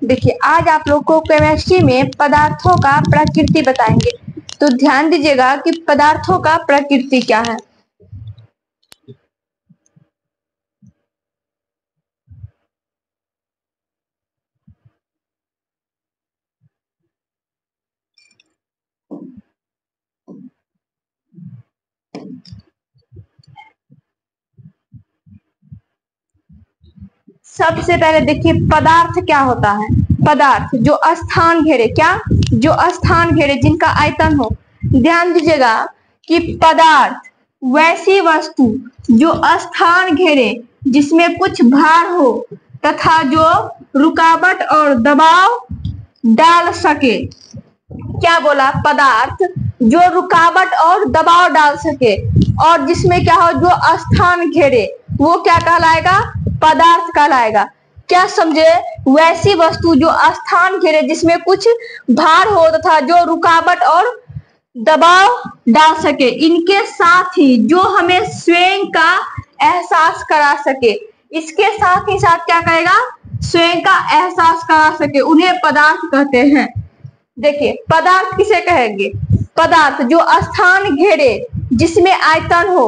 देखिए आज आप लोग को केमिस्ट्री में पदार्थों का प्रकृति बताएंगे। तो ध्यान दीजिएगा कि पदार्थों का प्रकृति क्या है। सबसे पहले देखिए पदार्थ क्या होता है। पदार्थ जो स्थान घेरे, क्या जो स्थान घेरे, जिनका आयतन हो। ध्यान दीजिएगा कि पदार्थ वैसी वस्तु जो स्थान घेरे, जिसमें कुछ भार हो तथा जो रुकावट और दबाव डाल सके। क्या बोला? पदार्थ जो रुकावट और दबाव डाल सके और जिसमें क्या हो, जो स्थान घेरे, वो क्या कहलाएगा? पदार्थ कहलाएगा। क्या समझे? वैसी वस्तु जो स्थान घेरे, जिसमें कुछ भार हो तथा जो रुकावट और दबाव डाल सके, इनके साथ ही जो हमें स्वयं का एहसास करा सके। इसके साथ ही साथ क्या करेगा? स्वयं का एहसास करा सके, उन्हें पदार्थ कहते हैं। देखिए पदार्थ किसे कहेंगे? पदार्थ जो स्थान घेरे, जिसमें आयतन हो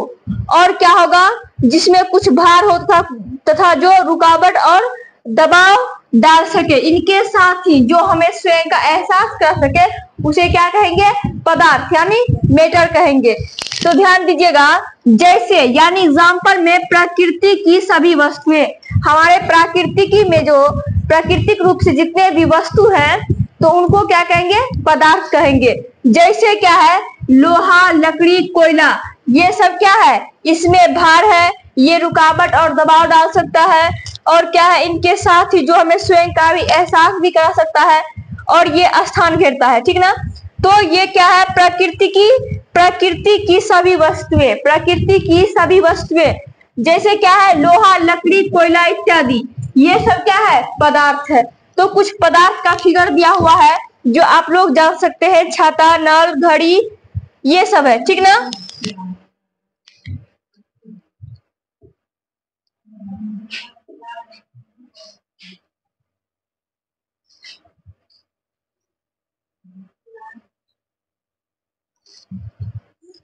और क्या होगा, जिसमें कुछ भार हो तथा जो रुकावट और दबाव डाल सके, इनके साथ ही जो हमें स्वयं का एहसास कर सके, उसे क्या कहेंगे? पदार्थ यानी मैटर कहेंगे। तो ध्यान दीजिएगा, जैसे यानी एग्जाम्पल में प्रकृति की सभी वस्तुएं, हमारे प्राकृतिक में जो प्राकृतिक रूप से जितने भी वस्तु हैं, तो उनको क्या कहेंगे? पदार्थ कहेंगे। जैसे क्या है? लोहा, लकड़ी, कोयला, ये सब क्या है? इसमें भार है, ये रुकावट और दबाव डाल सकता है, और क्या है? इनके साथ ही जो हमें स्वयं का भी एहसास भी करा सकता है, और ये स्थान घेरता है। ठीक ना? तो ये क्या है? प्रकृति की सभी वस्तुएं, प्रकृति की सभी वस्तुएं। जैसे क्या है? लोहा, लकड़ी, कोयला इत्यादि, ये सब क्या है? पदार्थ है। तो कुछ पदार्थ का फिगर दिया हुआ है जो आप लोग जान सकते हैं, छाता, नल, घड़ी, ये सब है। ठीक ना?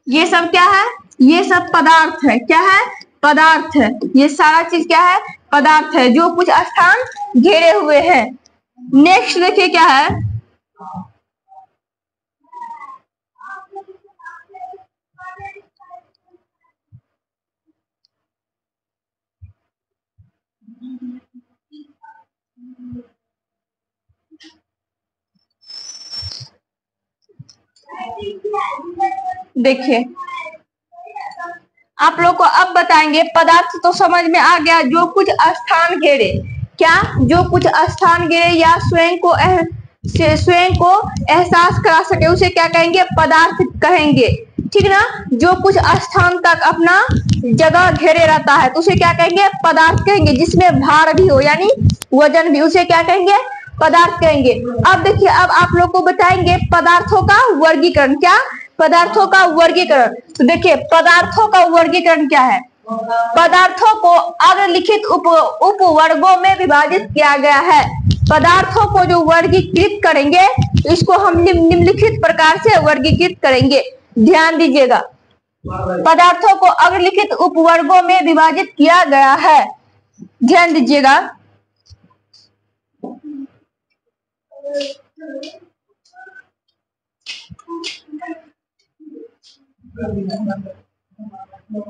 ये सब क्या है? ये सब पदार्थ है। क्या है? पदार्थ है। ये सारा चीज क्या है? पदार्थ है, जो कुछ स्थान घेरे हुए हैं। नेक्स्ट देखिए क्या है? देखिए आप लोग को अब बताएंगे, पदार्थ तो समझ में आ गया, जो कुछ स्थान घेरे। क्या? जो कुछ स्थान घेरे या स्वयं को एहसास करा सके, उसे क्या कहेंगे? पदार्थ कहेंगे। ठीक ना? जो कुछ स्थान तक अपना जगह घेरे रहता है, तो उसे क्या कहेंगे? पदार्थ कहेंगे। जिसमें भार भी हो यानी वजन भी, उसे क्या कहेंगे? पदार्थ कहेंगे। अब देखिए, अब आप लोग को बताएंगे पदार्थों का वर्गीकरण। क्या? पदार्थों का वर्गीकरण। तो देखिए पदार्थों का वर्गीकरण क्या है? पदार्थों को अग्रलिखित उप वर्गों में विभाजित किया गया है। पदार्थों को जो वर्गीकृत करेंगे, इसको हम निम्नलिखित प्रकार से वर्गीकृत करेंगे। ध्यान दीजिएगा, पदार्थों को अग्रलिखित उपवर्गों में विभाजित किया गया है। ध्यान दीजिएगा,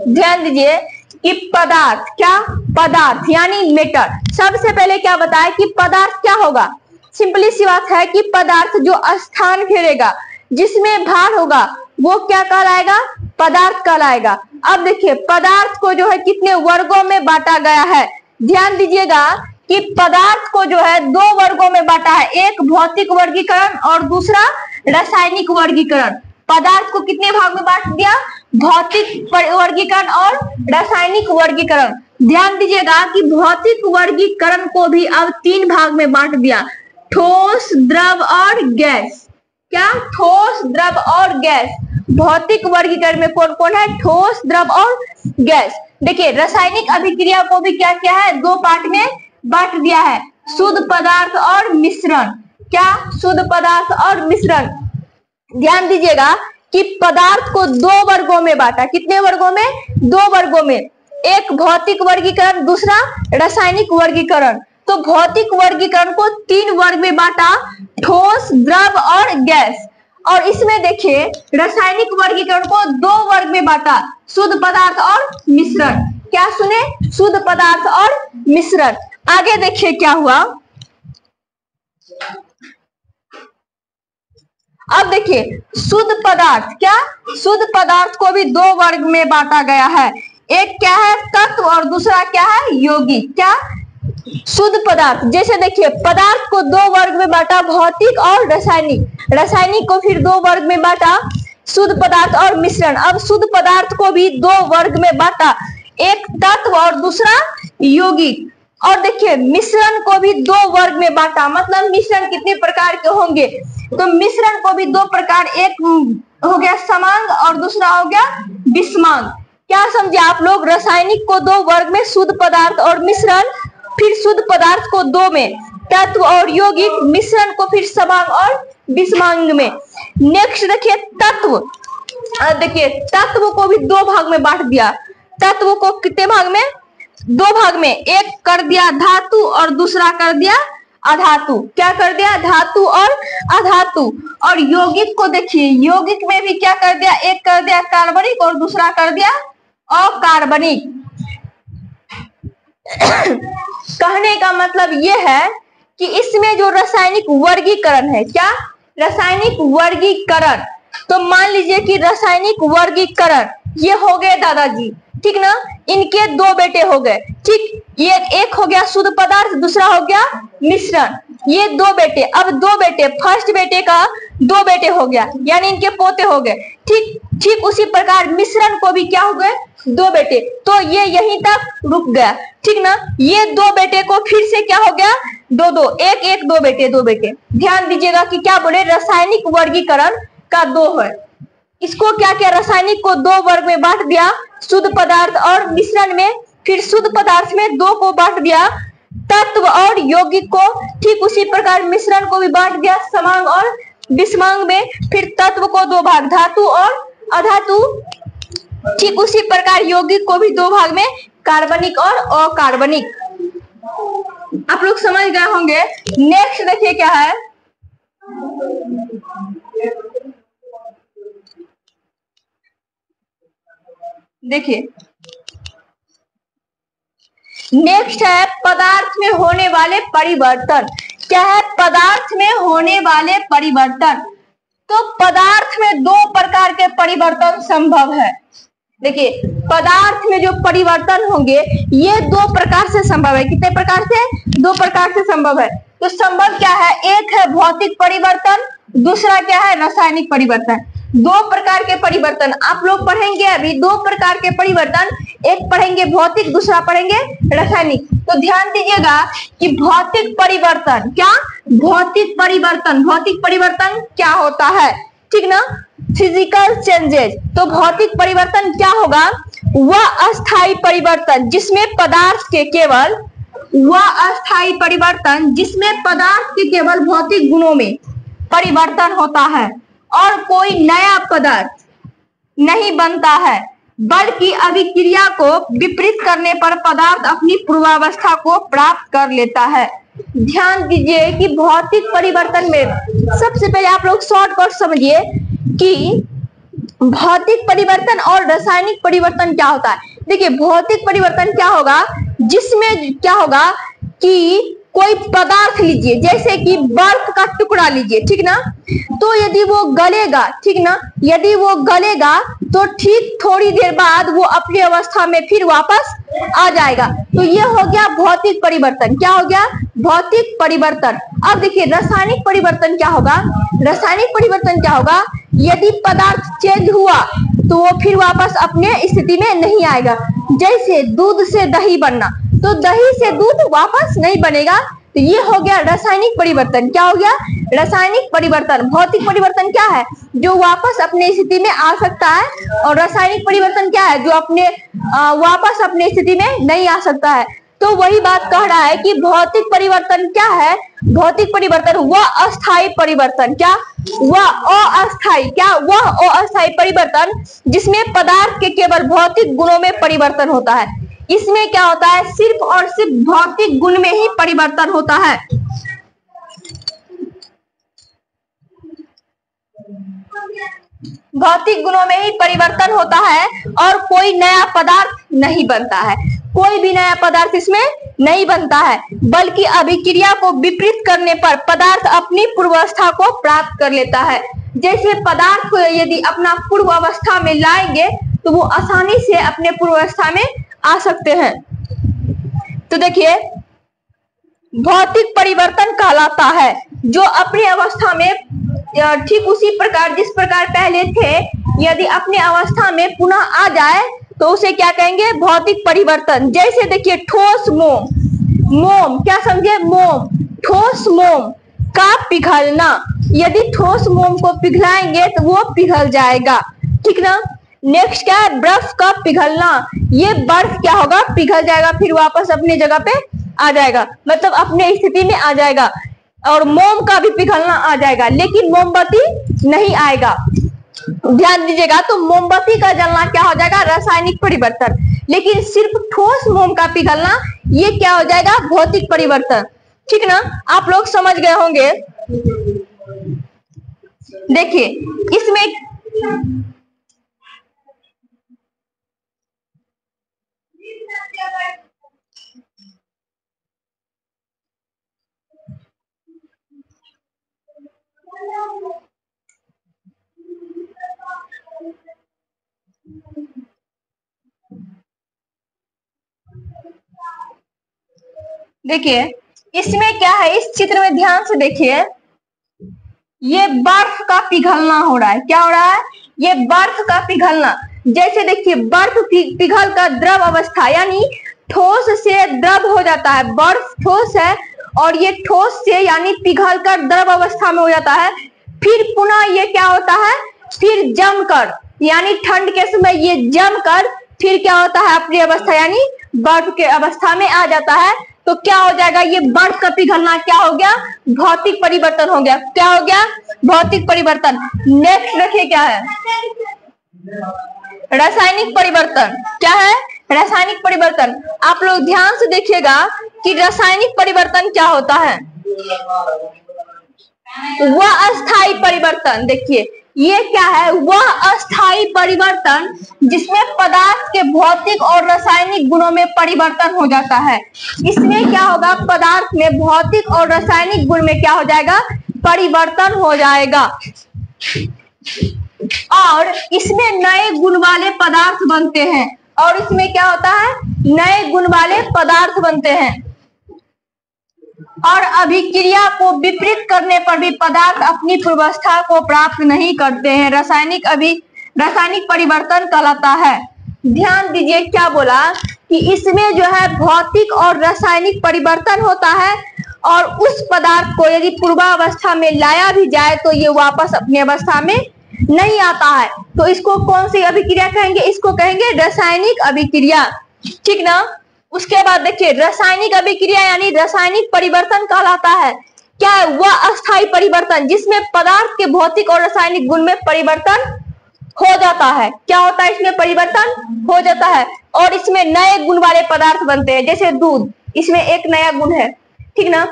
ध्यान दीजिए कि पदार्थ, क्या? पदार्थ यानी मैटर। सबसे पहले क्या बताया कि पदार्थ क्या होगा? सिंपली सी बात है कि पदार्थ जो स्थान घेरेगा, जिसमें भार होगा, वो क्या कहलाएगा? पदार्थ कहलाएगा। अब देखिए पदार्थ को जो है कितने वर्गों में बांटा गया है। ध्यान दीजिएगा कि पदार्थ को जो है दो वर्गों में बांटा है, एक भौतिक वर्गीकरण और दूसरा रासायनिक वर्गीकरण। पदार्थ को कितने भाग में बांट दिया? भौतिक वर्गीकरण और रासायनिक वर्गीकरण। ध्यान दीजिएगा कि भौतिक वर्गीकरण को भी अब तीन भाग में बांट दिया, ठोस, द्रव और गैस। क्या? ठोस, द्रव और गैस। भौतिक वर्गीकरण में कौन कौन है? ठोस, द्रव और गैस। देखिए रासायनिक अभिक्रिया को भी क्या किया है? दो पार्ट में बांट दिया है। शुद्ध पदार्थ और मिश्रण। क्या? शुद्ध पदार्थ और मिश्रण। ध्यान दीजिएगा कि पदार्थ को दो वर्गों में बांटा। कितने वर्गों में? दो वर्गों में। एक भौतिक वर्गीकरण, दूसरा रासायनिक वर्गीकरण। तो भौतिक वर्गीकरण को तीन वर्ग में बांटा, ठोस, द्रव और गैस। और इसमें देखिए रासायनिक वर्गीकरण को दो वर्ग में बांटा, शुद्ध पदार्थ और मिश्रण। क्या सुने? शुद्ध पदार्थ और मिश्रण। आगे देखिए क्या हुआ। अब देखिए शुद्ध पदार्थ, क्या? शुद्ध पदार्थ को भी दो वर्ग में बांटा गया है। एक क्या है? तत्व, और दूसरा क्या है? यौगिक। क्या? शुद्ध पदार्थ। जैसे देखिए पदार्थ को दो वर्ग में बांटा, भौतिक और रासायनिक। रासायनिक को फिर दो वर्ग में बांटा, शुद्ध पदार्थ और मिश्रण। अब शुद्ध पदार्थ को भी दो वर्ग में बांटा, एक तत्व और दूसरा यौगिक। और देखिए मिश्रण को भी दो वर्ग में बांटा। मतलब मिश्रण कितने प्रकार के होंगे? तो मिश्रण को भी दो प्रकार, एक हो गया समांग और दूसरा हो गया विषमांग। क्या समझे आप लोग? रासायनिक को दो वर्ग में, शुद्ध पदार्थ और मिश्रण, फिर शुद्ध पदार्थ को दो में, तत्व और यौगिक, मिश्रण को फिर समांग और विषमांग में। नेक्स्ट देखिए तत्व। देखिए तत्व को भी दो भाग में बांट दिया। तत्व को कितने भाग में? दो भाग में। एक कर दिया धातु और दूसरा कर दिया अधातु। क्या कर दिया? धातु और अधातु। और यौगिक को देखिए, यौगिक में भी क्या कर दिया? एक कर दिया कार्बनिक और दूसरा कर दिया अकार्बनिक। कहने का मतलब यह है कि इसमें जो रासायनिक वर्गीकरण है, क्या? रासायनिक वर्गीकरण। तो मान लीजिए कि रासायनिक वर्गीकरण ये हो गए दादाजी, ठीक ना? इनके दो बेटे हो गए, ठीक। ये एक हो गया शुद्ध पदार्थ, दूसरा हो गया मिश्रण। ये दो बेटे, अब दो बेटे, फर्स्ट बेटे का दो बेटे हो गया, यानी इनके पोते हो गए, ठीक। ठीक उसी प्रकार मिश्रण को भी क्या हो गए? दो बेटे। तो ये यहीं तक रुक गया, ठीक ना? ये दो बेटे को फिर से क्या हो गया? दो दो, एक एक, दो बेटे, दो बेटे। ध्यान दीजिएगा कि क्या बोले? रासायनिक वर्गीकरण का दो है। इसको क्या किया? रासायनिक को दो वर्ग में बांट दिया, शुद्ध पदार्थ और मिश्रण में। फिर शुद्ध पदार्थ में दो को बांट दिया, तत्व और यौगिक को। ठीक उसी प्रकार मिश्रण को भी बांट दिया, समांग और विषमांग में। फिर तत्व को दो भाग, धातु और अधातु। ठीक उसी प्रकार यौगिक को भी दो भाग में, कार्बनिक और अकार्बनिक। आप लोग समझ गए होंगे। नेक्स्ट देखिए क्या है। देखिए नेक्स्ट है पदार्थ में होने वाले परिवर्तन। क्या है? पदार्थ में होने वाले परिवर्तन। तो पदार्थ में दो प्रकार के परिवर्तन संभव है। देखिए पदार्थ में जो परिवर्तन होंगे ये दो प्रकार से संभव है। कितने प्रकार से? दो प्रकार से संभव है। तो संभव क्या है? एक है भौतिक परिवर्तन, दूसरा क्या है? रासायनिक परिवर्तन। दो प्रकार के परिवर्तन आप लोग पढ़ेंगे अभी। दो प्रकार के परिवर्तन, एक पढ़ेंगे भौतिक, दूसरा पढ़ेंगे रासायनिक। तो ध्यान दीजिएगा कि भौतिक परिवर्तन, क्या? भौतिक परिवर्तन। भौतिक परिवर्तन क्या होता है, ठीक ना? Physical changes. तो भौतिक परिवर्तन क्या होगा? वह अस्थायी परिवर्तन जिसमें पदार्थ के केवल, वह अस्थायी परिवर्तन जिसमें पदार्थ के केवल भौतिक गुणों में परिवर्तन होता है और कोई नया पदार्थ नहीं बनता है, बल्कि अभिक्रिया को विपरीत करने पर पदार्थ अपनी पूर्वावस्था को प्राप्त कर लेता है। ध्यान दीजिए कि भौतिक परिवर्तन में सबसे पहले आप लोग शॉर्टकट समझिए कि भौतिक परिवर्तन और रासायनिक परिवर्तन क्या होता है। देखिए भौतिक परिवर्तन क्या होगा? जिसमें क्या होगा कि कोई पदार्थ लीजिए, जैसे कि बर्फ का टुकड़ा लीजिए, ठीक ना? तो यदि वो गलेगा, ठीक ना, यदि वो गलेगा तो ठीक थोड़ी देर बाद वो अपनी अवस्था में फिर वापस आ जाएगा। तो ये हो गया भौतिक परिवर्तन। क्या हो गया? भौतिक परिवर्तन। अब देखिए रासायनिक परिवर्तन क्या होगा? रासायनिक परिवर्तन क्या होगा? यदि पदार्थ चेंज हुआ तो वो फिर वापस अपने स्थिति में नहीं आएगा। जैसे दूध से दही बनना, तो दही से दूध वापस नहीं बनेगा। तो ये हो गया रासायनिक परिवर्तन। क्या हो गया? रासायनिक परिवर्तन। भौतिक परिवर्तन क्या है? जो वापस अपने स्थिति में आ सकता है, और रासायनिक परिवर्तन क्या है? जो अपने वापस अपने स्थिति में नहीं आ सकता है। तो तो वही बात कह रहा है कि भौतिक परिवर्तन क्या है, भौतिक परिवर्तन वह अस्थायी परिवर्तन, क्या वह अस्थायी, क्या वह अस्थायी परिवर्तन जिसमें पदार्थ के केवल भौतिक गुणों में परिवर्तन होता है। इसमें क्या होता है, सिर्फ और सिर्फ भौतिक गुण में ही परिवर्तन होता है। भौतिक गुणों में ही परिवर्तन होता है और कोई नया पदार्थ नहीं बनता है, कोई भी नया पदार्थ इसमें नहीं बनता है, बल्कि अभिक्रिया को विपरीत करने पर पदार्थ अपनी पूर्वावस्था को प्राप्त कर लेता है। जैसे पदार्थ को यदि अपना पूर्व अवस्था में लाएंगे तो वो आसानी से अपने पूर्वावस्था में आ सकते हैं। तो देखिए, भौतिक परिवर्तन कहलाता है जो अपनी अवस्था में ठीक उसी प्रकार जिस प्रकार पहले थे यदि अपनी अवस्था में पुनः आ जाए तो उसे क्या कहेंगे, भौतिक परिवर्तन। जैसे देखिए ठोस मोम, मोम क्या समझे, मोम, ठोस मोम का पिघलना, यदि ठोस मोम को पिघलाएंगे तो वो पिघल जाएगा, ठीक ना। नेक्स्ट क्या है, बर्फ का पिघलना, ये बर्फ क्या होगा, पिघल जाएगा, फिर वापस अपनी जगह पे आ जाएगा, मतलब अपने स्थिति में आ जाएगा। और मोम का भी पिघलना आ जाएगा, लेकिन मोमबत्ती नहीं आएगा। ध्यान दीजिएगा, तो मोमबत्ती का जलना क्या हो जाएगा, रासायनिक परिवर्तन, लेकिन सिर्फ ठोस मोम का पिघलना ये क्या हो जाएगा, भौतिक परिवर्तन, ठीक ना। आप लोग समझ गए होंगे। देखिए इसमें देखिए इसमें क्या है, इस चित्र में ध्यान से देखिए, ये बर्फ का पिघलना हो रहा है, क्या हो रहा है, ये बर्फ का पिघलना। जैसे देखिए बर्फ पिघल कर द्रव अवस्था यानी ठोस से द्रव हो जाता है, बर्फ ठोस है और ये ठोस से यानी पिघल कर द्रव अवस्था में हो जाता है, फिर पुनः ये क्या होता है, फिर जमकर यानी ठंड के समय ये जमकर फिर क्या होता है, अपनी अवस्था यानी बर्फ के अवस्था में आ जाता है। तो क्या हो जाएगा, ये बर्फ का पिघलना क्या हो गया, भौतिक परिवर्तन हो गया, क्या हो गया, भौतिक परिवर्तन। नेक्स्ट देखिए क्या है, रासायनिक परिवर्तन, क्या है, रासायनिक परिवर्तन। आप लोग ध्यान से देखिएगा कि रासायनिक परिवर्तन क्या होता है, वह अस्थायी परिवर्तन। देखिए ये क्या है, वह अस्थायी परिवर्तन जिसमें पदार्थ के भौतिक और रासायनिक गुणों में परिवर्तन हो जाता है। इसमें क्या होगा, पदार्थ में भौतिक और रासायनिक गुण में क्या हो जाएगा, परिवर्तन हो जाएगा और इसमें नए गुण वाले पदार्थ बनते हैं। और इसमें क्या होता है, नए गुण वाले पदार्थ बनते हैं और अभिक्रिया को विपरीत करने पर भी पदार्थ अपनी पूर्वावस्था को प्राप्त नहीं करते हैं। रासायनिक परिवर्तन कहलाता है। ध्यान दीजिए क्या बोला कि इसमें जो है भौतिक और रासायनिक परिवर्तन होता है और उस पदार्थ को यदि पूर्वावस्था में लाया भी जाए तो ये वापस अपनी अवस्था में नहीं आता है। तो इसको कौन सी अभिक्रिया कहेंगे, इसको कहेंगे रासायनिक अभिक्रिया, ठीक ना। उसके बाद देखिए रासायनिक अभिक्रिया यानी रासायनिक परिवर्तन कहलाता है। क्या है, वह अस्थायी परिवर्तन जिसमें पदार्थ के भौतिक और रासायनिक गुण में परिवर्तन हो जाता है। क्या होता है, इसमें परिवर्तन हो जाता है और इसमें नए गुण वाले पदार्थ बनते हैं। जैसे दूध, इसमें एक नया गुण है, ठीक ना।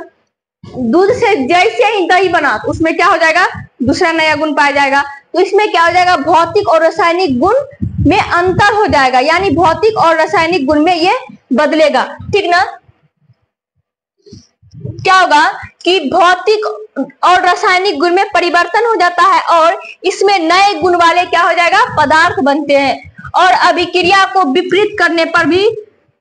दूध से जैसे ही दही बना तो उसमें क्या हो जाएगा, दूसरा नया गुण पाया जाएगा। तो इसमें क्या हो जाएगा, भौतिक और रासायनिक गुण में अंतर हो जाएगा, यानी भौतिक और रासायनिक गुण में ये बदलेगा, ठीक ना। क्या होगा कि भौतिक और रासायनिक गुण में परिवर्तन हो जाता है और इसमें नए गुण वाले क्या हो जाएगा, पदार्थ बनते हैं और अभिक्रिया को विपरीत करने पर भी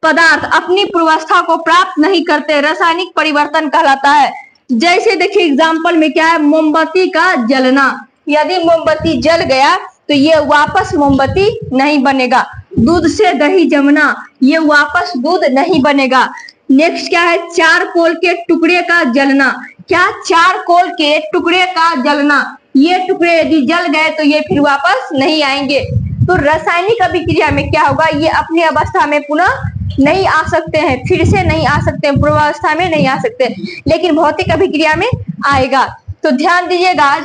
पदार्थ अपनी पूर्वावस्था को प्राप्त नहीं करते। रासायनिक परिवर्तन कहलाता है। जैसे देखिए एग्जाम्पल में क्या है, मोमबत्ती का जलना, यदि मोमबत्ती जल गया तो ये वापस मोमबत्ती नहीं बनेगा। दूध से दही जमना, ये वापस दूध नहीं बनेगा। नेक्स्ट क्या है, चारकोल के टुकड़े का जलना। क्या, चारकोल के टुकड़े का जलना, ये टुकड़े यदि जल गए तो ये फिर वापस नहीं आएंगे। तो रासायनिक अभिक्रिया में क्या होगा, ये अपनी अवस्था में पुनः नहीं आ सकते हैं, फिर से नहीं आ सकते हैं, पूर्वावस्था में नहीं आ सकते, लेकिन भौतिक अभिक्रिया में आएगा। तो ध्यान दीजिएगा,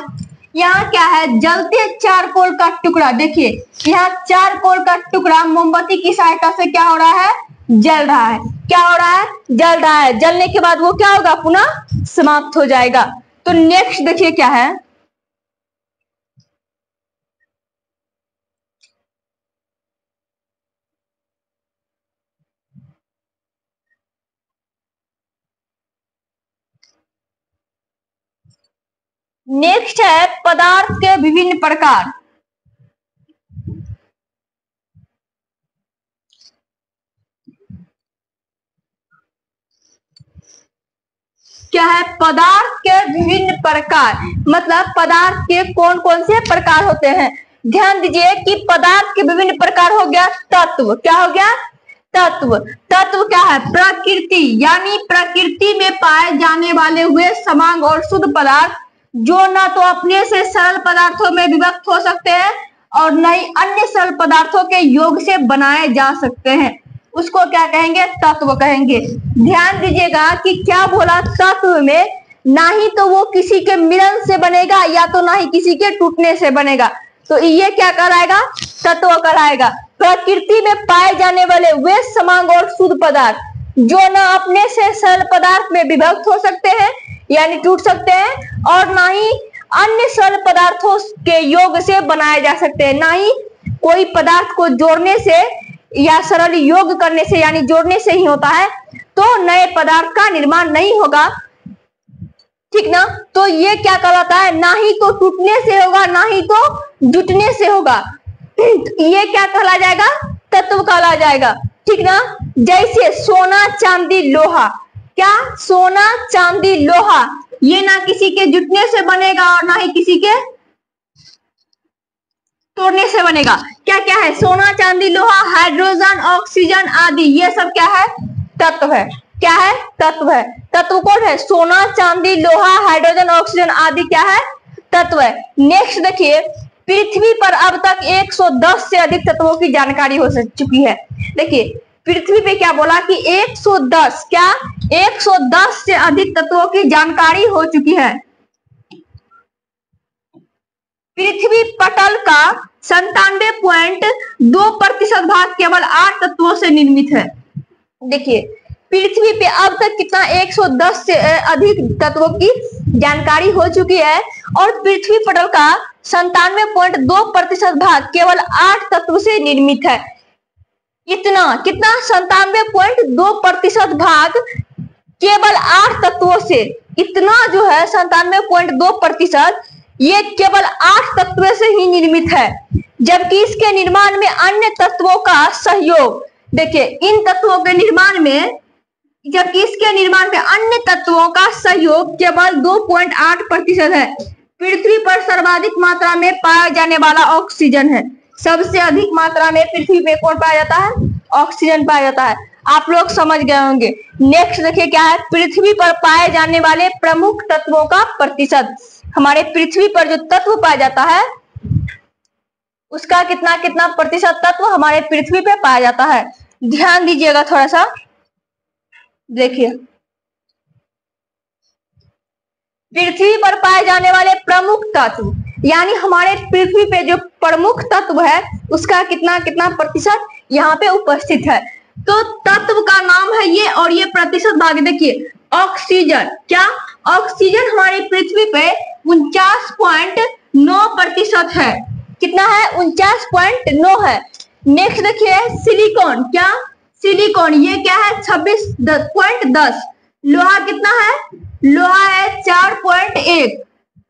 यहाँ क्या है, जलते चारकोल का टुकड़ा। देखिए यहाँ चारकोल का टुकड़ा मोमबत्ती की सहायता से क्या हो रहा है, जल रहा है। क्या हो रहा है, जल रहा है। जलने के बाद वो क्या होगा, पुनः समाप्त हो जाएगा। तो नेक्स्ट देखिए क्या है, नेक्स्ट है पदार्थ के विभिन्न प्रकार। क्या है, पदार्थ के विभिन्न प्रकार, मतलब पदार्थ के कौन कौन से प्रकार होते हैं। ध्यान दीजिए कि पदार्थ के विभिन्न प्रकार हो गया तत्व। क्या हो गया, तत्व। तत्व क्या है, प्रकृति, यानी प्रकृति में पाए जाने वाले हुए समांग और शुद्ध पदार्थ, जो ना तो अपने से सरल पदार्थों में विभक्त हो सकते हैं और न ही अन्य सरल पदार्थों के योग से बनाए जा सकते हैं, उसको क्या कहेंगे, तत्व कहेंगे। ध्यान दीजिएगा कि क्या बोला, तत्व में ना ही तो वो किसी के मिलन से बनेगा या तो ना ही किसी के टूटने से बनेगा, तो ये क्या कहलाएगा, तत्व कहलाएगा। प्रकृति में पाए जाने वाले वे समांग और शुद्ध पदार्थ, जो ना अपने से सरल पदार्थ में विभक्त हो सकते हैं यानी टूट सकते हैं, और ना ही अन्य सरल पदार्थों के योग से बनाए जा सकते हैं। ना ही कोई पदार्थ को जोड़ने से या सरल योग करने से यानी जोड़ने से ही होता है, तो नए पदार्थ का निर्माण नहीं होगा, ठीक ना। तो ये क्या कहलाता है, ना ही तो टूटने से होगा ना ही तो जुटने से होगा, ये क्या कहला जाएगा, तत्व कहला जाएगा, ठीक ना। जैसे सोना चांदी लोहा, क्या, सोना चांदी लोहा, ये ना किसी के जुटने से बनेगा और ना ही किसी के तोड़ने से बनेगा। क्या क्या है, सोना चांदी लोहा, हाइड्रोजन ऑक्सीजन आदि, ये सब क्या है, तत्व है। क्या है, तत्व है। तत्व कौन है, सोना चांदी लोहा हाइड्रोजन ऑक्सीजन आदि क्या है, तत्व है। नेक्स्ट देखिए, पृथ्वी पर अब तक 110 से अधिक तत्वों की जानकारी हो चुकी है। देखिए पृथ्वी पे क्या बोला कि 110, क्या, 110 से अधिक तत्वों की जानकारी हो चुकी है। पृथ्वी पटल का 97.2% भाग केवल 8 तत्वों से निर्मित है। देखिए पृथ्वी पे अब तक कितना, 110 से अधिक तत्वों की जानकारी हो चुकी है, और पृथ्वी पटल का 97.2% भाग केवल 8 तत्व से निर्मित है। इतना कितना, 97.2% भाग केवल 8 तत्वों से, इतना जो है 97.2%, ये केवल 8 तत्वों से ही निर्मित है, जबकि इसके निर्माण में अन्य तत्वों का सहयोग, देखिए इन तत्वों के निर्माण में, जबकि इसके निर्माण में अन्य तत्वों का सहयोग केवल 2.8% है। पृथ्वी पर सर्वाधिक मात्रा में पाया जाने वाला ऑक्सीजन है। सबसे अधिक मात्रा में पृथ्वी पे कौन पाया जाता है, ऑक्सीजन पाया जाता है। आप लोग समझ गए होंगे। नेक्स्ट देखिए क्या है, पृथ्वी पर पाए जाने वाले प्रमुख तत्वों का प्रतिशत। हमारे पृथ्वी पर जो तत्व पाया जाता है उसका कितना कितना प्रतिशत तत्व हमारे पृथ्वी पे पाया जाता है। ध्यान दीजिएगा थोड़ा सा, देखिए पृथ्वी पर पाए जाने वाले प्रमुख तत्व, यानी हमारे पृथ्वी पे जो प्रमुख तत्व है उसका कितना कितना प्रतिशत यहाँ पे उपस्थित है। तो तत्व का नाम है ये, और ये प्रतिशत भाग देखिए, ऑक्सीजन, क्या, ऑक्सीजन हमारी पृथ्वी पे 49.9% है। कितना है, 49.9 है। नेक्स्ट देखिए सिलिकॉन, क्या, सिलिकॉन ये क्या है, 26.10। लोहा कितना है, लोहा है 4.1।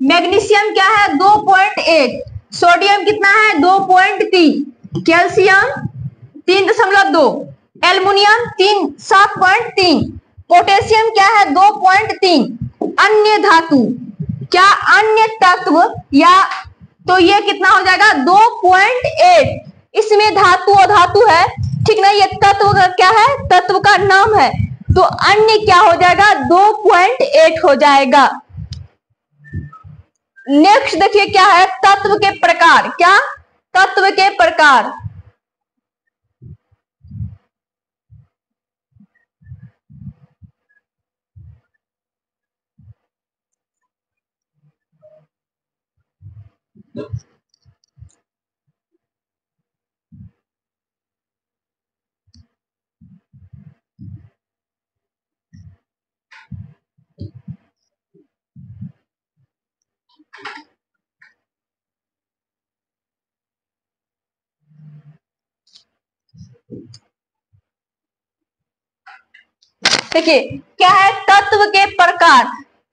मैग्नीशियम क्या है, 2.1। सोडियम कितना है, 2.3। कैल्शियम 3.2। एल्युमिनियम 7.3। पोटेशियम क्या है, 2.3। अन्य धातु, क्या, अन्य तत्व, या तो ये कितना हो जाएगा, 2.8। इसमें धातु और धातु है, ठीक ना, ये तत्व का क्या है, तत्व का नाम है, तो अन्य क्या हो जाएगा, 2.8 हो जाएगा। नेक्स्ट देखिए क्या है, तत्व के प्रकार, क्या, तत्व के प्रकार। देखिए क्या है, तत्व के प्रकार।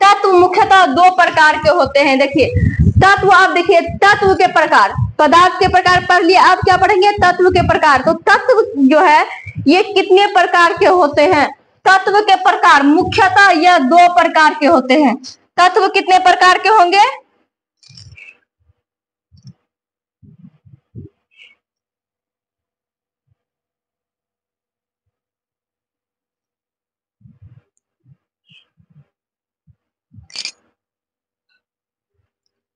तत्व मुख्यतः दो प्रकार के होते हैं। देखिए तत्व, आप देखिए तत्व के प्रकार, पदार्थ के प्रकार पढ़ लिए, आप क्या पढ़ेंगे, तत्व के प्रकार। तो तत्व जो है ये कितने प्रकार के होते हैं? तत्व के प्रकार मुख्यतः यह दो प्रकार के होते हैं। तत्व कितने प्रकार के होंगे?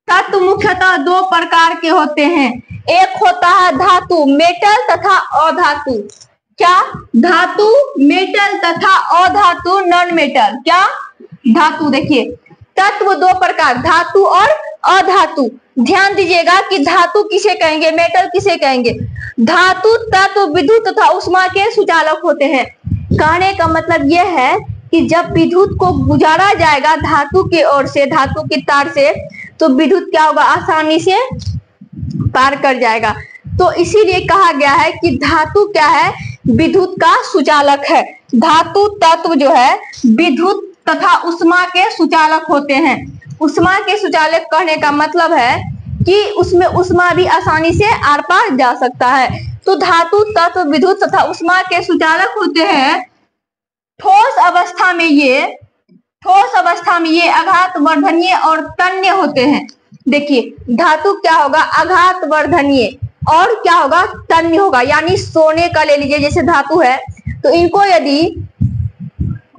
तत्व मुख्यतः दो प्रकार के होते हैं। एक होता है धातु, मेटल तथा अधातु। क्या? धातु, मेटल तथा अधातु, नॉन मेटल। क्या? धातु। देखिए तत्व दो प्रकार, धातु और अधातु। ध्यान दीजिएगा कि धातु किसे कहेंगे, मेटल किसे कहेंगे। धातु तत्व विद्युत तथा उष्मा के सुचालक होते हैं। कहने का मतलब यह है कि जब विद्युत को गुजारा जाएगा धातु की ओर से, धातु की तार से, तो विद्युत क्या होगा, आसानी से पार कर जाएगा। तो इसीलिए कहा गया है कि धातु क्या है, विद्युत का सुचालक है। धातु तत्व जो है विद्युत तथा उष्मा के सुचालक होते हैं। उष्मा के सुचालक कहने का मतलब है कि उसमें उष्मा भी आसानी से आर पार जा सकता है। तो धातु तत्व विद्युत तथा उष्मा के सुचालक होते हैं। ठोस अवस्था में ये आघात वर्धनीय और तन्य होते हैं। देखिए धातु क्या होगा, आघात वर्धनीय, और क्या होगा, तन्य होगा। यानी सोने का ले लीजिए, जैसे धातु है तो इनको यदि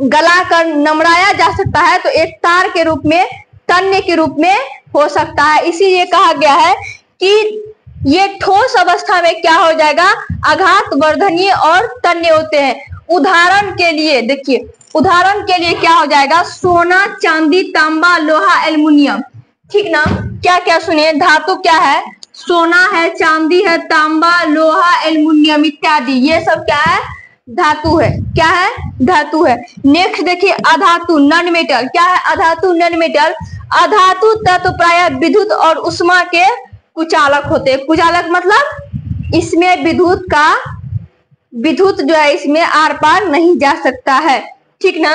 गलाकर नमड़ाया जा सकता है तो एक तार के रूप में, तन्य के रूप में हो सकता है। इसीलिए कहा गया है कि ये ठोस अवस्था में क्या हो जाएगा, आघात वर्धनीय और तन्य होते हैं। उदाहरण के लिए देखिए, उदाहरण के लिए क्या हो जाएगा, सोना, चांदी, तांबा, लोहा, एल्युमिनियम। ठीक ना? क्या क्या सुनिए, धातु क्या है, सोना है, चांदी है, तांबा, लोहा, एल्युमिनियम इत्यादि, ये सब क्या है, धातु है। क्या है, धातु है। नेक्स्ट देखिए अधातु, नॉन मेटल। क्या है अधातु, नॉन मेटल। अधातु तत्व प्रायः विद्युत और उष्मा के कुचालक होते हैं। कुचालक मतलब इसमें विद्युत जो है इसमें आर पार नहीं जा सकता है। ठीक ना?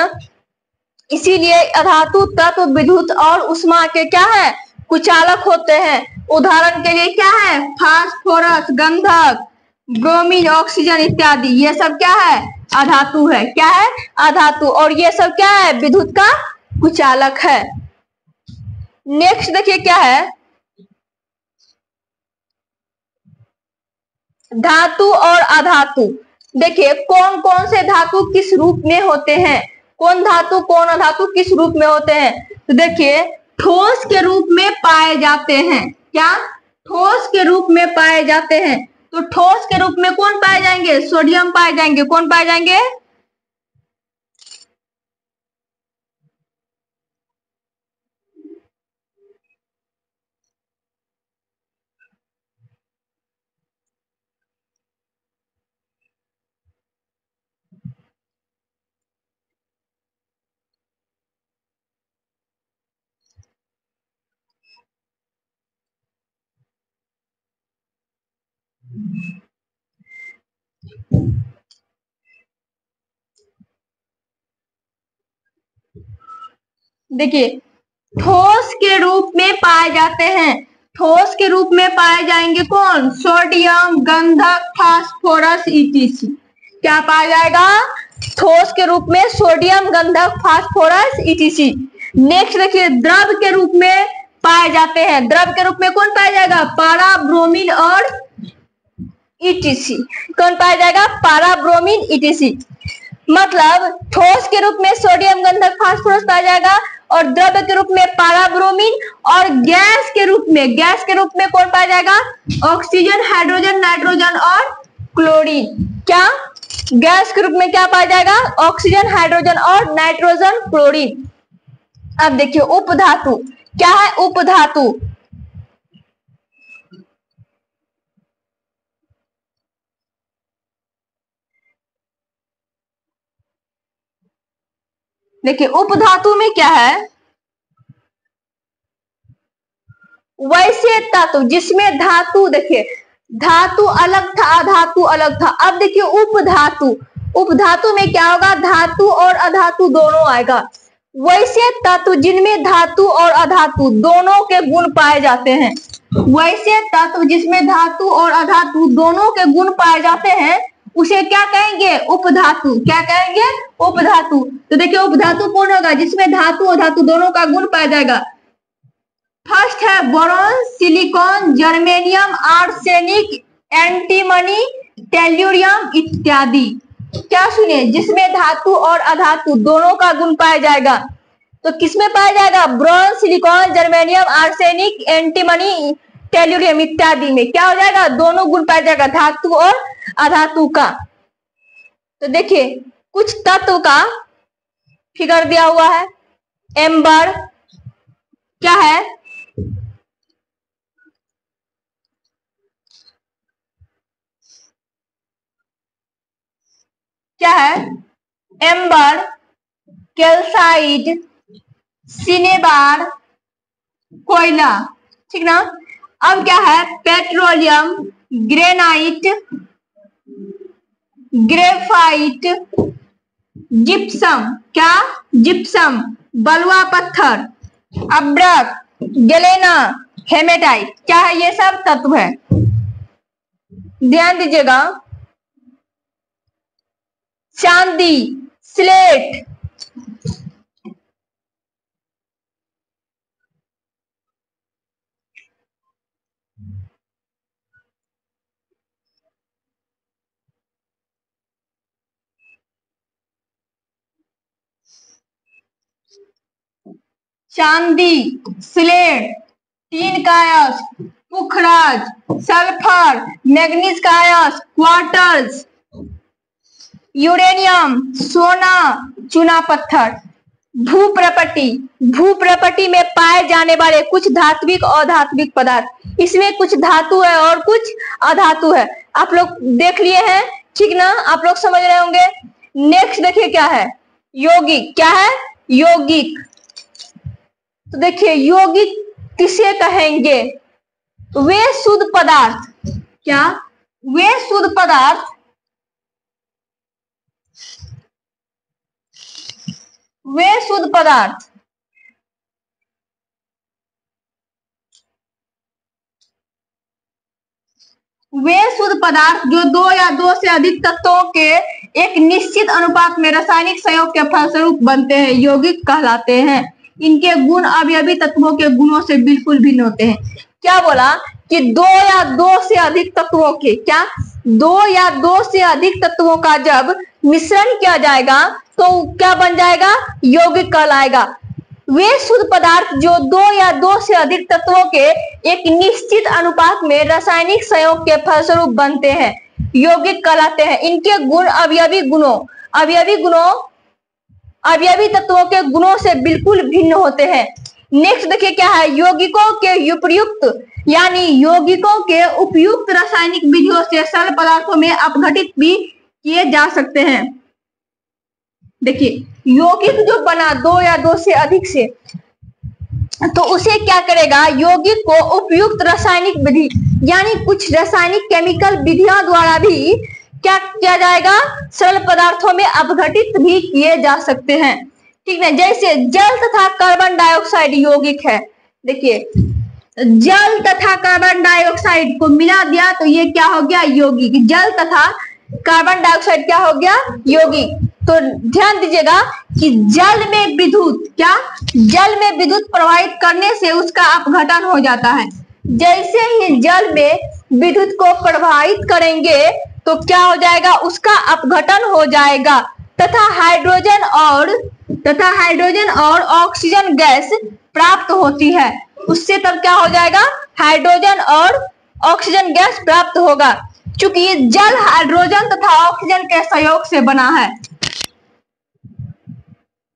इसीलिए अधातु तत्व विद्युत और उष्मा के क्या है, कुचालक होते हैं। उदाहरण के लिए क्या है, फास्फोरस, गंधक, ब्रोमीन, ऑक्सीजन इत्यादि, ये सब क्या है, अधातु है। क्या है, अधातु। और ये सब क्या है, विद्युत का कुचालक है। नेक्स्ट देखिए क्या है, धातु और अधातु। देखिए कौन कौन से धातु किस रूप में होते हैं, कौन धातु कौन अधातु किस रूप में होते हैं। तो देखिए ठोस के रूप में पाए जाते हैं। क्या? ठोस के रूप में पाए जाते हैं। तो ठोस के रूप में कौन पाए जाएंगे, सोडियम पाए जाएंगे। कौन पाए जाएंगे, देखिए ठोस के रूप में पाए जाते हैं। ठोस के रूप में पाए जाएंगे कौन, सोडियम, गंधक, फास्फोरस ईटीसी। क्या पाया जाएगा, ठोस के रूप में सोडियम, गंधक, फास्फोरस ईटीसी। नेक्स्ट देखिए द्रव के रूप में पाए जाते हैं। द्रव के रूप में कौन पाया जाएगा, पारा, ब्रोमीन और ईटीसी। कौन पाया जाएगा, पारा, ब्रोमीन, ईटीसी। मतलब ठोस के रूप में सोडियम, गंधक, फास्फोरस पाया जाएगा, और द्रव्य के रूप में पारा, ब्रोमीन, और गैस के रूप में कौन पाया जाएगा, ऑक्सीजन, हाइड्रोजन, नाइट्रोजन और क्लोरीन। क्या? गैस के रूप में क्या पाया जाएगा, ऑक्सीजन, हाइड्रोजन और नाइट्रोजन, क्लोरीन। अब देखिए उपधातु। क्या है उपधातु, देखिए उपधातु में क्या है, वैसे तत्व जिसमें धातु, देखिए धातु अलग था, अधातु अलग था। अब देखिए उपधातु, उपधातु में क्या होगा, धातु और अधातु दोनों आएगा। वैसे तत्व जिनमें धातु और अधातु दोनों के गुण पाए जाते हैं, वैसे तत्व जिसमें धातु और अधातु दोनों के गुण पाए जाते हैं उसे क्या कहेंगे, उपधातु। क्या कहेंगे, उपधातु। तो देखिए उपधातु कौन होगा, जिसमें धातु और धातु दोनों का गुण पाया जाएगा। फर्स्ट है boron, silicon, germanium, arsenic, antimony, tellurium इत्यादि। क्या सुने, जिसमें धातु और अधातु दोनों का गुण पाया जाएगा। तो किसमें पाया जाएगा, bronze, silicon, germanium, arsenic, antimony, tellurium इत्यादि में क्या हो जाएगा, दोनों गुण पाया जाएगा, धातु और अधातु का। तो देखिए कुछ तत्व का फिगर दिया हुआ है। एम्बर क्या है, क्या है, एम्बर, कैल्साइट, सिनेबार, कोयला, ठीक ना। अब क्या है, पेट्रोलियम, ग्रेनाइट, ग्रेफाइट, जिप्सम, क्या, जिप्सम, बलुआ पत्थर, अब्रक, गलेना, हेमेटाइट, क्या है, ये सब तत्व है। ध्यान दीजिएगा। चांदी, स्लेट, चांदी, स्लेट, टीन का अयस्क, पुखराज, सल्फर, मैग्नीज का अयस्क, क्वार्टज, यूरेनियम, सोना, चूना पत्थर। भूप्रपटी, भूप्रपटी में पाए जाने वाले कुछ धात्विक और अधात्विक पदार्थ। इसमें कुछ धातु है और कुछ अधातु है। आप लोग देख लिए हैं, ठीक ना, आप लोग समझ रहे होंगे। नेक्स्ट देखिए क्या है, यौगिक। क्या है, यौगिक। तो देखिए यौगिक किसे कहेंगे, वे शुद्ध पदार्थ, क्या, वे शुद्ध पदार्थ, वे शुद्ध पदार्थ वे शुद्ध पदार्थ जो दो या दो से अधिक तत्वों के एक निश्चित अनुपात में रासायनिक संयोग के फलस्वरूप बनते हैं, यौगिक कहलाते हैं। इनके गुण अवयवी तत्वों के गुणों से बिल्कुल भिन्न होते हैं। क्या बोला कि दो या दो से अधिक तत्वों के, क्या, दो या दो से अधिक तत्वों का जब मिश्रण किया जाएगा तो क्या बन जाएगा, यौगिक कहलाएगा। वे शुद्ध पदार्थ जो दो या दो से अधिक तत्वों के एक निश्चित अनुपात में रासायनिक संयोग के फलस्वरूप बनते हैं, यौगिक कहलाते हैं। इनके गुण अवयवी गुणों, अवयवी तत्वों के गुणों से बिल्कुल भिन्न होते हैं। नेक्स्ट देखिए क्या है, यौगिकों के उपयुक्त यानी यौगिकों के उपयुक्त रासायनिक विधियों से सरल पदार्थों में अपघटित भी किए जा सकते हैं। देखिए यौगिक जो बना दो या दो से अधिक से, तो उसे क्या करेगा, यौगिक को उपयुक्त रासायनिक विधि यानी कुछ रासायनिक केमिकल विधियों द्वारा भी क्या किया जाएगा, सरल पदार्थों में अपघटित भी किए जा सकते हैं, ठीक है। जैसे जल तथा कार्बन डाइऑक्साइड यौगिक है। देखिए जल तथा कार्बन डाइऑक्साइड को मिला दिया तो ये क्या हो गया, यौगिक। जल तथा कार्बन डाइऑक्साइड क्या हो गया, यौगिक। तो ध्यान दीजिएगा कि जल में विद्युत, क्या, जल में विद्युत प्रवाहित करने से उसका अपघटन हो जाता है। जैसे ही जल में विद्युत को प्रवाहित करेंगे तो क्या हो जाएगा, उसका अपघटन हो जाएगा तथा हाइड्रोजन और ऑक्सीजन गैस प्राप्त होती है। उससे तब क्या हो जाएगा, हाइड्रोजन और ऑक्सीजन गैस प्राप्त होगा। चूंकि ये जल हाइड्रोजन तथा ऑक्सीजन के सहयोग से बना है।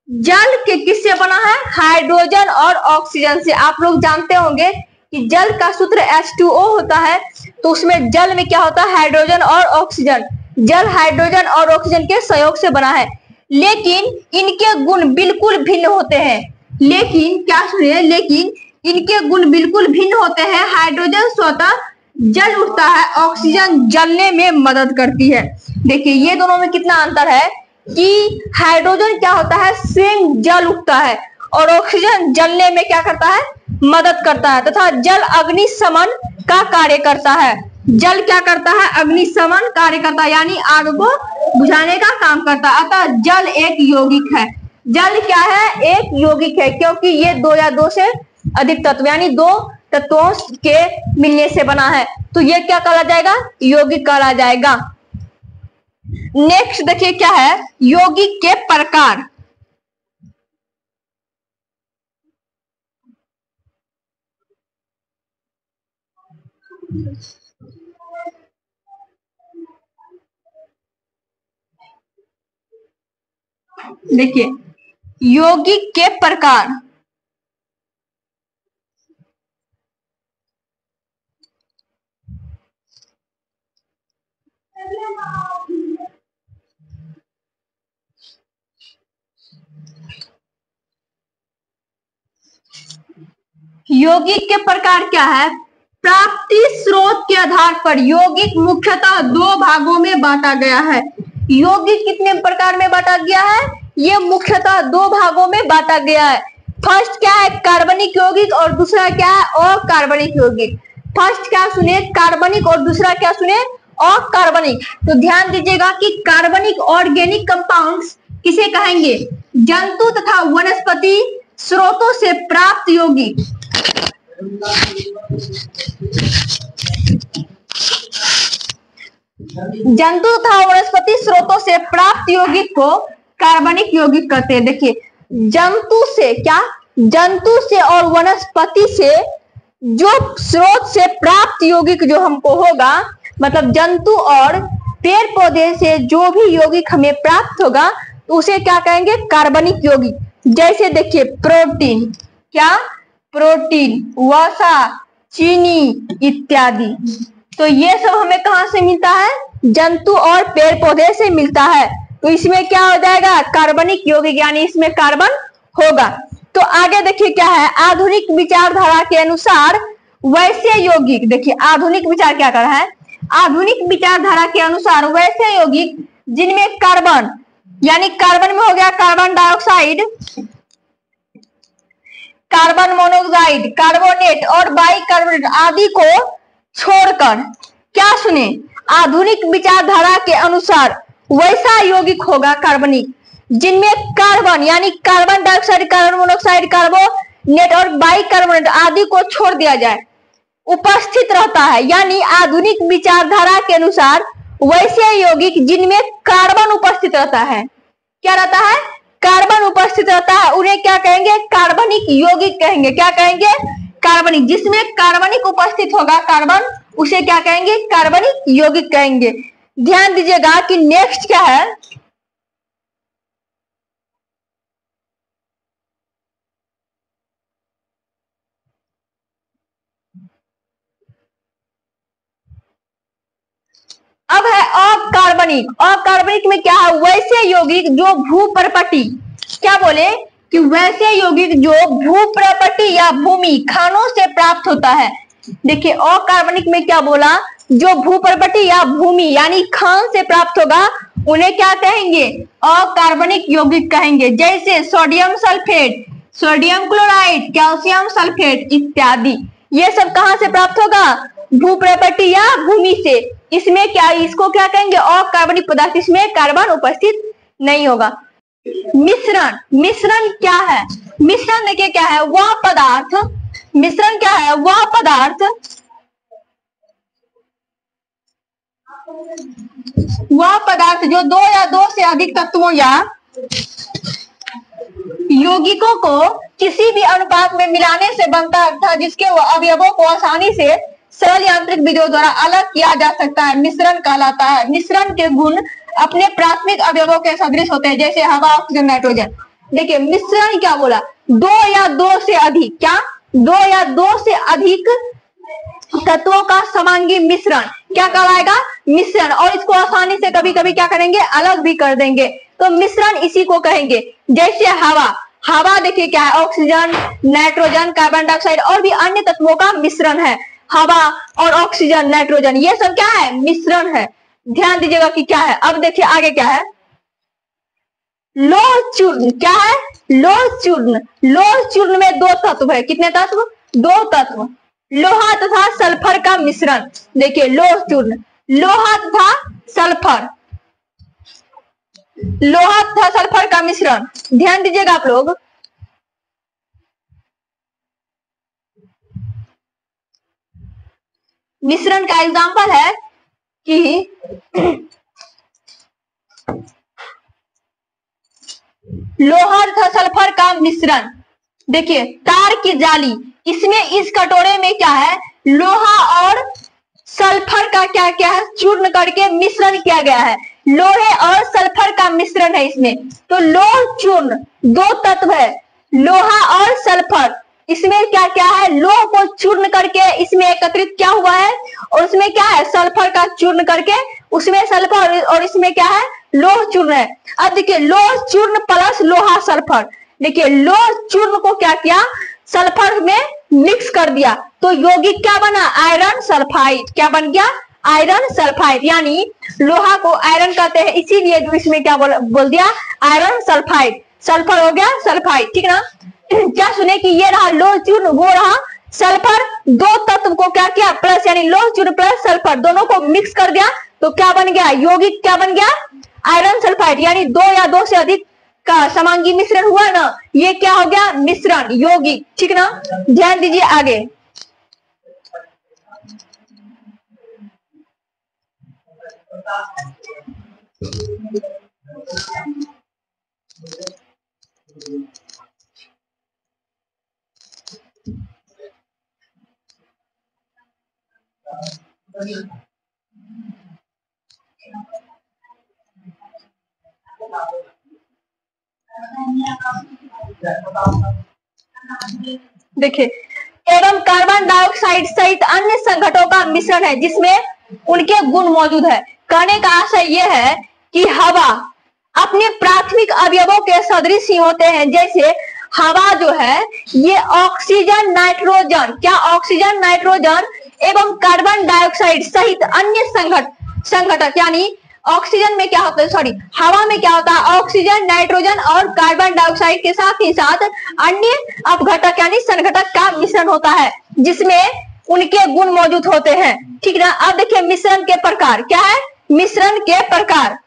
जल के किससे बना है, हाइड्रोजन और ऑक्सीजन से। आप लोग जानते होंगे कि जल का सूत्र H2O होता है, तो उसमें जल में क्या होता है, हाइड्रोजन और ऑक्सीजन। जल हाइड्रोजन और ऑक्सीजन के सहयोग से बना है। लेकिन इनके गुण बिल्कुल भिन्न होते हैं। लेकिन क्या सुनिए, लेकिन इनके गुण बिल्कुल भिन्न होते हैं। हाइड्रोजन स्वतः जल उठता है, ऑक्सीजन जलने में मदद करती है। देखिए ये दोनों में कितना अंतर है कि हाइड्रोजन क्या होता है, स्वयं जल उठता है और ऑक्सीजन जलने में क्या करता है, मदद करता है। तथा जल अग्निशमन का कार्य करता है। जल क्या करता है, अग्निशमन कार्य करता है, यानी आग को बुझाने का काम करता है। अतः जल एक यौगिक है। जल क्या है, एक यौगिक है, क्योंकि ये दो या दो से अधिक तत्व यानी दो तत्वों के मिलने से बना है। तो ये क्या कहला जाएगा, यौगिक कहला जाएगा। नेक्स्ट देखिए क्या है, यौगिक के प्रकार। देखिए यौगिक के प्रकार। यौगिक के प्रकार क्या है, प्राप्ति स्रोत के आधार पर यौगिक मुख्यतः दो भागों में बांटा गया है। यौगिक कितने प्रकार में बांटा गया है, ये मुख्यतः दो भागों में बांटा गया है। फर्स्ट क्या है, कार्बनिक यौगिक और दूसरा क्या है, अकार्बनिक यौगिक। फर्स्ट क्या सुने, कार्बनिक, और दूसरा क्या सुने, अकार्बनिक। तो ध्यान दीजिएगा कि कार्बनिक ऑर्गेनिक कंपाउंड्स किसे कहेंगे, जंतु तथा वनस्पति स्रोतों से प्राप्त यौगिक। जंतु तथा वनस्पति स्रोतों से प्राप्त यौगिक को कार्बनिक यौगिक कहते हैं। देखिए जंतु से क्या, जंतु से और वनस्पति से जो स्रोत से प्राप्त यौगिक जो हमको होगा, मतलब जंतु और पेड़ पौधे से जो भी यौगिक हमें प्राप्त होगा तो उसे क्या कहेंगे, कार्बनिक यौगिक। जैसे देखिए प्रोटीन, क्या, प्रोटीन, वसा, चीनी इत्यादि। तो ये सब हमें कहां से मिलता है, जंतु और पेड़ पौधे से मिलता है। तो इसमें क्या हो जाएगा, कार्बनिक यौगिक, यानी इसमें कार्बन होगा। तो आगे देखिए क्या है, आधुनिक विचारधारा के अनुसार वैसे यौगिक। देखिए आधुनिक विचार क्या कर रहा है, आधुनिक विचारधारा के अनुसार वैसे यौगिक जिनमें कार्बन, यानी कार्बन में हो गया carbon dioxide, carbon monoxide, carbonate और बाइकार्बोनेट आदि को छोड़कर, क्या सुने, आधुनिक विचारधारा के अनुसार वैसा यौगिक होगा कार्बनिक जिनमें कार्बन यानी carbon dioxide, carbon monoxide, carbonate और बाइकार्बोनेट आदि को छोड़ दिया जाए, उपस्थित रहता है। यानी आधुनिक विचारधारा के अनुसार वैसे यौगिक जिनमें कार्बन उपस्थित रहता है, क्या रहता है, कार्बन उपस्थित रहता है, उन्हें क्या कहेंगे, कार्बनिक यौगिक कहेंगे। क्या कहेंगे, कार्बनिक। जिसमें कार्बनिक उपस्थित होगा कार्बन, उसे क्या कहेंगे, कार्बनिक यौगिक कहेंगे। ध्यान दीजिएगा कि नेक्स्ट क्या है, अब है अकार्बनिक। अकार्बनिक में क्या है, वैसे यौगिक जो भूपर्पटी, क्या बोले कि वैसे यौगिक जो भूपर्पटी या भूमि खानों से प्राप्त होता है। देखिए अकार्बनिक में क्या बोला, जो भूपर्पटी या भूमि यानी खान से प्राप्त होगा उन्हें क्या कहेंगे, अकार्बनिक यौगिक कहेंगे। जैसे sodium sulphate, sodium chloride, calcium sulphate इत्यादि, ये सब कहां से प्राप्त होगा, भूपर्पटी या भूमि से। इसमें क्या, इसको क्या कहेंगे, अकार्बनिक पदार्थ, इसमें कार्बन उपस्थित नहीं होगा। मिश्रण, मिश्रण क्या है, मिश्रण देखिए क्या है, वह पदार्थ, मिश्रण क्या है, वह पदार्थ, वह पदार्थ जो दो या दो से अधिक तत्वों या यौगिकों को किसी भी अनुपात में मिलाने से बनता है तथा जिसके अवयवों को आसानी से सरल यांत्रिक विधियों द्वारा अलग किया जा सकता है, मिश्रण कहलाता है। मिश्रण के गुण अपने प्राथमिक अवयवों के सदृश होते हैं, जैसे हवा, ऑक्सीजन, नाइट्रोजन। देखिए मिश्रण क्या बोला, दो या दो से अधिक, क्या, दो या दो से अधिक तत्वों का समांगी मिश्रण क्या कहलाएगा, मिश्रण। और इसको आसानी से कभी कभी क्या करेंगे, अलग भी कर देंगे। तो मिश्रण इसी को कहेंगे। जैसे हवा, हवा देखिए क्या है, ऑक्सीजन, नाइट्रोजन, कार्बन डाइऑक्साइड और भी अन्य तत्वों का मिश्रण है। हवा और ऑक्सीजन, नाइट्रोजन ये सब क्या है, मिश्रण है। ध्यान दीजिएगा कि क्या है। अब देखिए आगे क्या है, लौह चूर्ण। क्या है, लौह चूर्ण। लौह चूर्ण में दो तत्व है। कितने तत्व, दो तत्व, लोहा तथा सल्फर का मिश्रण। देखिए लौह चूर्ण, लोहा तथा सल्फर, लोहा तथा सल्फर का मिश्रण। ध्यान दीजिएगा आप लोग, मिश्रण का एग्जाम्पल है कि लोहा तथा सल्फर का मिश्रण। देखिए तार की जाली, इसमें इस कटोरे में क्या है, लोहा और सल्फर का क्या क्या है, चूर्ण करके मिश्रण किया गया है। लोहे और सल्फर का मिश्रण है इसमें। तो लौह चूर्ण दो तत्व है, लोहा और सल्फर। इसमें क्या क्या है, लोह को चूर्ण करके इसमें एकत्रित क्या हुआ है, और उसमें क्या है, सल्फर का चूर्ण करके उसमें सल्फर, और इसमें क्या है, लौह चूर्ण है। अब देखिए लौह चूर्ण प्लस लोहा सल्फर। देखिए लौह चूर्ण को क्या किया, सल्फर में मिक्स कर दिया, तो यौगिक क्या बना, आयरन सल्फाइड। क्या बन गया, आयरन सल्फाइड। यानी लोहा को आयरन कहते हैं, इसीलिए जो इसमें क्या बोल दिया, आयरन सल्फाइड। सल्फर हो गया सल्फाइड, ठीक ना। क्या सुने कि ये रहा लौह चूर्ण, वो रहा सल्फर। दो तत्व को क्या किया, प्लस, यानी लौह चूर्ण प्लस सल्फर दोनों को मिक्स कर दिया, तो क्या बन गया, यौगिक क्या बन गया, आयरन सल्फाइड। यानी दो या दो से अधिक का समांगी मिश्रण हुआ ना, ये क्या हो गया, मिश्रण, यौगिक, ठीक ना। ध्यान दीजिए आगे, देखिए एवं कार्बन डाइऑक्साइड सहित अन्य संघटकों का मिश्रण है जिसमें उनके गुण मौजूद है। कहने का आशय यह है कि हवा अपने प्राथमिक अवयवों के सदृश ही होते हैं। जैसे हवा जो है ये ऑक्सीजन, नाइट्रोजन, क्या ऑक्सीजन, नाइट्रोजन एवं कार्बन डाइऑक्साइड सहित अन्य संघटक, यानी ऑक्सीजन में क्या होता है, सॉरी हवा में क्या होता है, ऑक्सीजन, नाइट्रोजन और कार्बन डाइऑक्साइड के साथ ही साथ अन्य अपघटक यानी संघटक का मिश्रण होता है जिसमें उनके गुण मौजूद होते हैं, ठीक ना। अब देखिए मिश्रण के प्रकार क्या है, मिश्रण के प्रकार।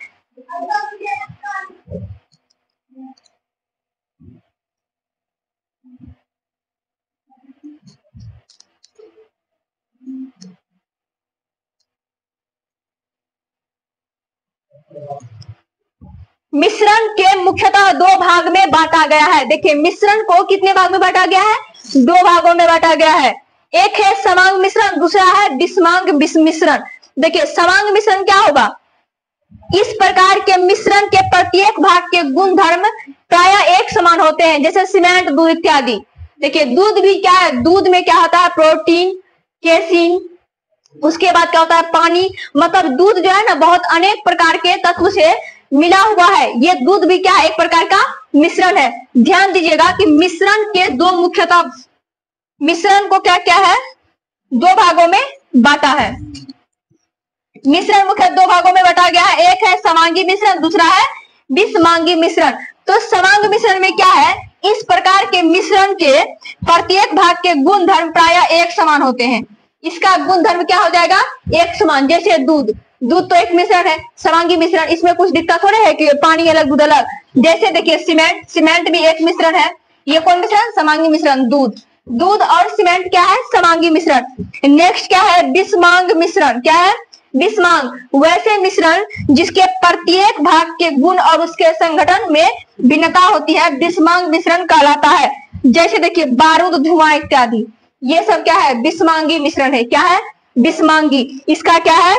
मिश्रण के मुख्यतः दो भाग में बांटा गया है। देखिए मिश्रण को कितने भाग में बांटा गया है, दो भागों में बांटा गया है। एक है समांग मिश्रण, दूसरा है विषमांग मिश्रण। देखिए समांग मिश्रण क्या होगा, इस प्रकार के मिश्रण के प्रत्येक भाग के गुण धर्म प्रायः एक समान होते हैं, जैसे सीमेंट, दूध इत्यादि। देखिए दूध भी क्या है, दूध में क्या होता है, प्रोटीन, केसिन, उसके बाद क्या होता है पानी। मतलब दूध जो है ना बहुत अनेक प्रकार के तत्व से मिला हुआ है। ये दूध भी क्या है, एक प्रकार का मिश्रण है। ध्यान दीजिएगा कि मिश्रण के दो मुख्यतः, मिश्रण को क्या क्या है, दो भागों में बांटा है। मिश्रण मुख्य दो भागों में बांटा गया है, एक है समांगी मिश्रण, दूसरा है विषमांगी मिश्रण। तो समांग मिश्रण में क्या है, इस प्रकार के मिश्रण के प्रत्येक भाग के गुण धर्म प्रायः एक समान होते हैं। इसका गुण धर्म क्या हो जाएगा, एक समान। जैसे दूध, दूध तो एक मिश्रण है, समांगी मिश्रण, इसमें कुछ दिक्कत हो रहा है कि पानी अलग दूध अलग। जैसे देखिए सीमेंट, सीमेंट भी एक मिश्रण है, ये कौन मिश्रण, समांगी मिश्रण। दूध, दूध और सीमेंट क्या है, समांगी मिश्रण। नेक्स्ट क्या है, विषमांग मिश्रण। क्या है, विषमांग, वैसे मिश्रण जिसके प्रत्येक भाग के गुण और उसके संगठन में भिन्नता होती है, विषमांग मिश्रण कहलाता है। जैसे देखिए बारूद, धुआं इत्यादि, ये सब क्या है, विषमांगी मिश्रण है। क्या है, विषमांगी। इसका क्या है,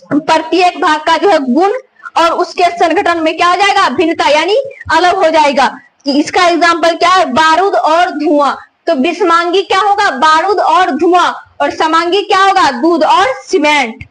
प्रत्येक भाग का जो है गुण और उसके संगठन में क्या हो जाएगा, भिन्नता, यानी अलग हो जाएगा। इसका एग्जाम्पल क्या है, बारूद और धुआं। तो विषमांगी क्या होगा, बारूद और धुआं, और समांगी क्या होगा, दूध और सीमेंट।